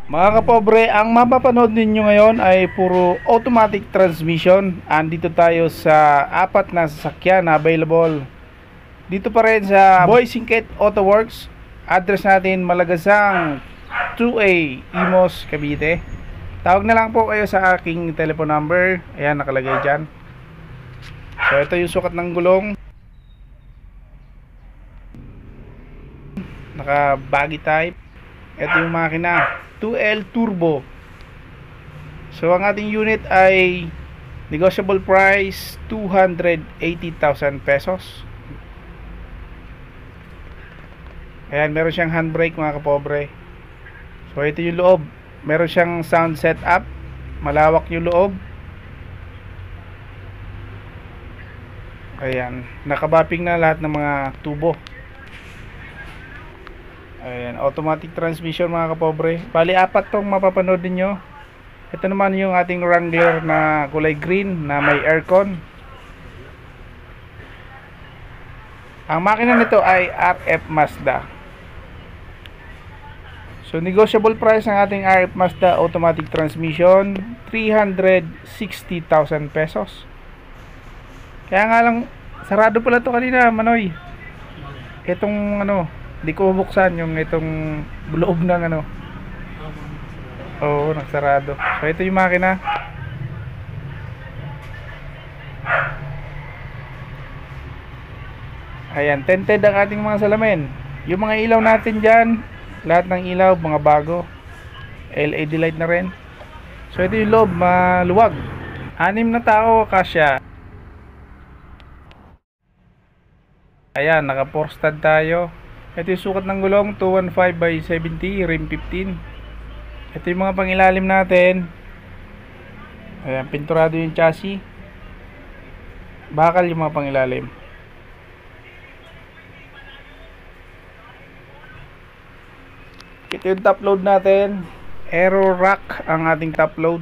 Mga kapobre, ang mapapanood ninyo ngayon ay puro automatic transmission. Andito tayo sa apat na sasakyan na available. Dito pa rin sa Boy Singket Auto Works. Address natin Malagasang 2A, Imos, Cavite. Tawag na lang po kayo sa aking telephone number. Ayan, nakalagay dyan. So ito yung sukat ng gulong. Naka baggy type. Ito yung makina 2L Turbo. So ang ating unit ay negotiable price 280,000 pesos. Ayan, meron siyang handbrake mga kapobre. So ito yung loob. Meron siyang sound setup. Malawak yung loob. Ayan, nakabapping na lahat ng mga tubo. Ayan, automatic transmission mga kapobre. Bali, apat tong mapapanood ninyo. Ito naman yung ating Wrangler na kulay green na may aircon. Ang makina nito ay RF Mazda. So negotiable price ng ating RF Mazda automatic transmission 360,000 pesos. Kaya nga lang sarado pala to kanina, Manoy. Itong ano, di ko buksan yung itong loob ng ano. Oo, nagsarado. So ito yung makina. Ayan, tinted ang ating mga salamin. Yung mga ilaw natin dyan, lahat ng ilaw mga bago. LED light na rin. So ito yung loob, maluwag. 6 na tao kasya. Ayan, naka 4 stud tayo. Ito yung sukat ng gulong 215 by 70 rim 15. Ito yung mga pangilalim natin. Ayan, pinturado yung chassis. Bakal yung mga pangilalim. Ito yung top load natin. Aero rack ang ating top load.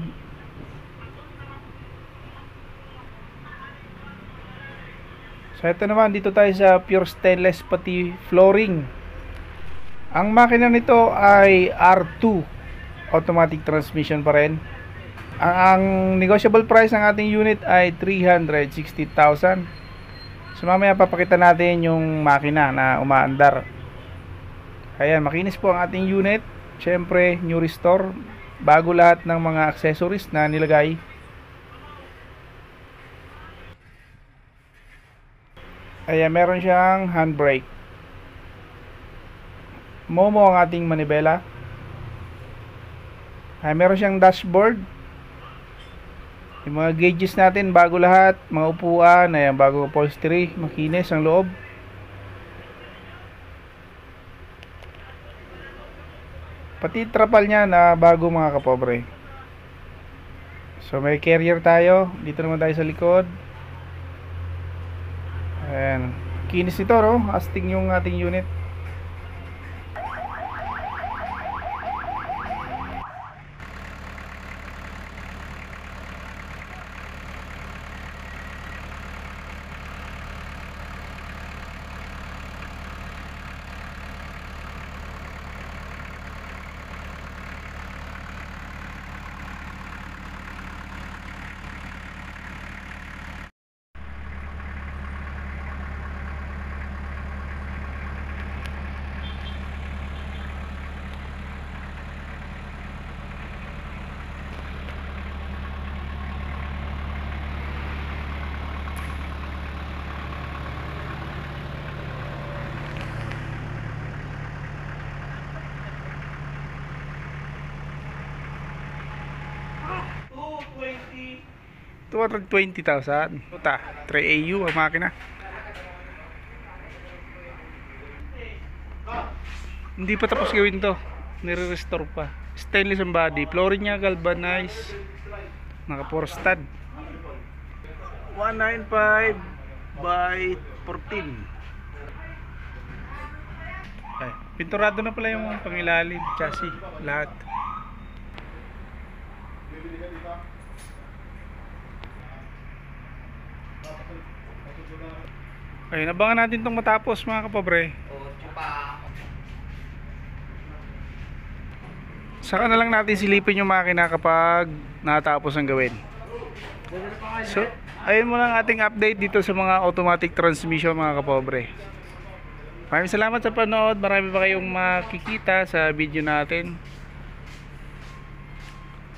So ito naman, dito tayo sa pure stainless pati flooring. Ang makina nito ay R2 automatic transmission pa rin. Ang negotiable price ng ating unit ay 360,000. So mamaya papakita natin yung makina na umaandar. Ayan, makinis po ang ating unit. Syempre, new restore. Bago lahat ng mga accessories na nilagay. Ayan, meron siyang handbrake. Momo ang ating manibela. Ayan, meron siyang dashboard. Yung mga gauges natin, bago lahat. Mga upuan, ayan, bago upholstery. Makinis ang loob. Pati trapal niya na bago mga kapobre. So may carrier tayo. Dito naman tayo sa likod. Ayan, kinis nito, no? Astig yung ating unit. $220,000. Puta, 3AU ang makina. Hindi pa tapos gawin to. Nire-restore pa. Stainless ang body. Flooring niya galvanized. Naka 4 stud. 195 by 14. Ay, pinturado na pala yung pangilalim, chassis, lahat. Ayun, abangan natin itong matapos mga kapobre. Saka na lang natin silipin yung makina kapag natapos ang gawin. So, ayun muna ang ating update dito sa mga automatic transmission mga kapobre. Maraming salamat sa panood. Marami pa kayong makikita sa video natin.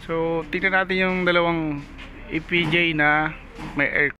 So, tingnan natin yung dalawang EPJ na may air